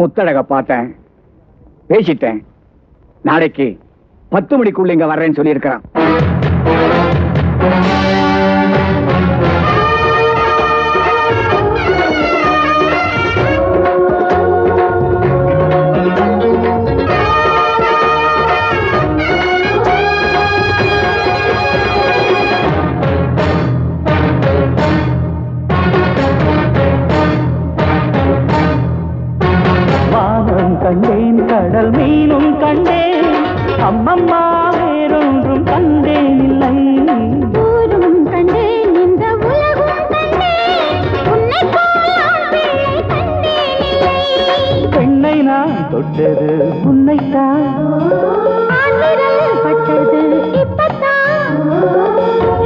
முத்தழக பார்த்தேன், பேசிட்டேன். நாளைக்கு 10 மணிக்குள்ள இங்க வர்றேன்னு சொல்லியிருக்கிறான். கண்டேன் கடல் மீனும் கண்டேன், அம்மம்மா வேறொன்றும் கண்டேன் இல்லை. ஊரும் கண்டேன், இந்த உலகும் கண்டேன், உன்னை போல் கண்டேன் இல்லை. பெண்ணை நான் தொட்டது உன்னைத்தான், பட்டது இப்பத்தான்.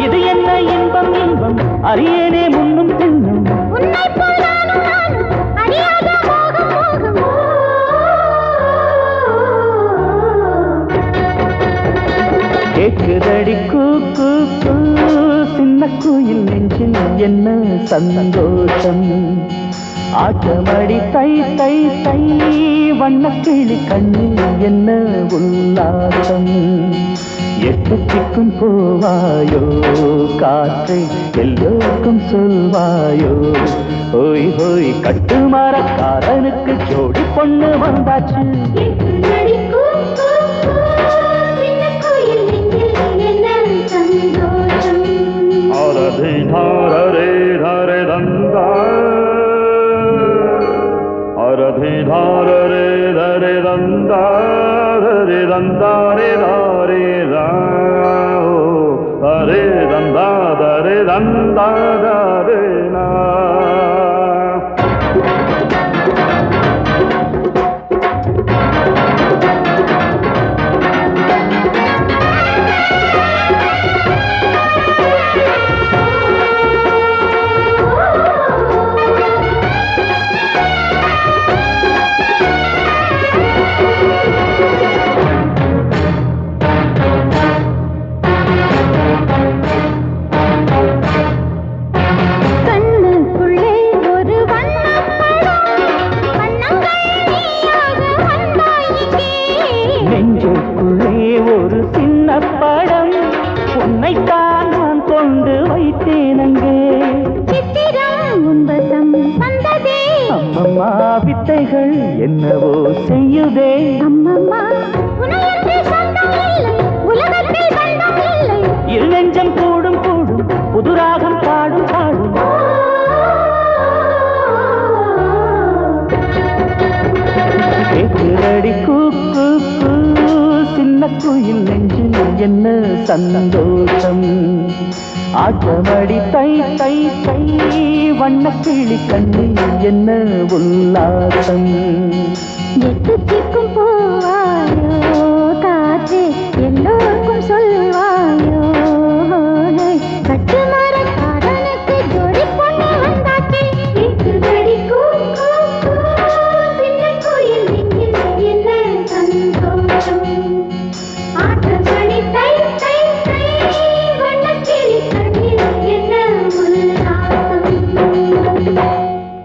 இது என்ன இன்பம் இன்பம் அறியேனே முன்னும் பின்னும், உன்னை போல் நானும் நானும் அறியாத மோகம் மோகம். கேக்குதடி கூக்கு சின்ன குயில் நெஞ்சில் என்ன சந்தோஷம். ஆட்டமடி தை தை தை வண்ணக்கிளி கண்ணில் என்ன உல்லாசம். எட்டுக்கும் போவாயோ காற்றை எல்லோருக்கும் சொல்வாயோ. ஹோய் ஹோய் கட்டுமரக்காரனுக்கு ஜோடி பொண்ணு வந்தாச்சு. அரே ധരെ ദന്താ, அரே ധരെ ദന്താ, ധരെ ദന്താ രേ ധരെ ദാ, ധരെ ദന്താ ധരെ ദന്താ ധരെ നാ. வித்தைகள் என்னவோ செய்யுதே அம்மம்மா. இரு நெஞ்சம் கூடும் கூடும் புதுராகம் பாடும் பாடும். கேக்குதடி கூக்கு சின்ன குயில் நெஞ்சில் என்ன சந்தோஷம். ஆட்டமடி தை தை தை வண்ணக்கிளி கண்ணில் என்ன உல்லாசம். எட்டுக்கும் போவாயோ காற்றே எல்லோருக்கும் சொல்ல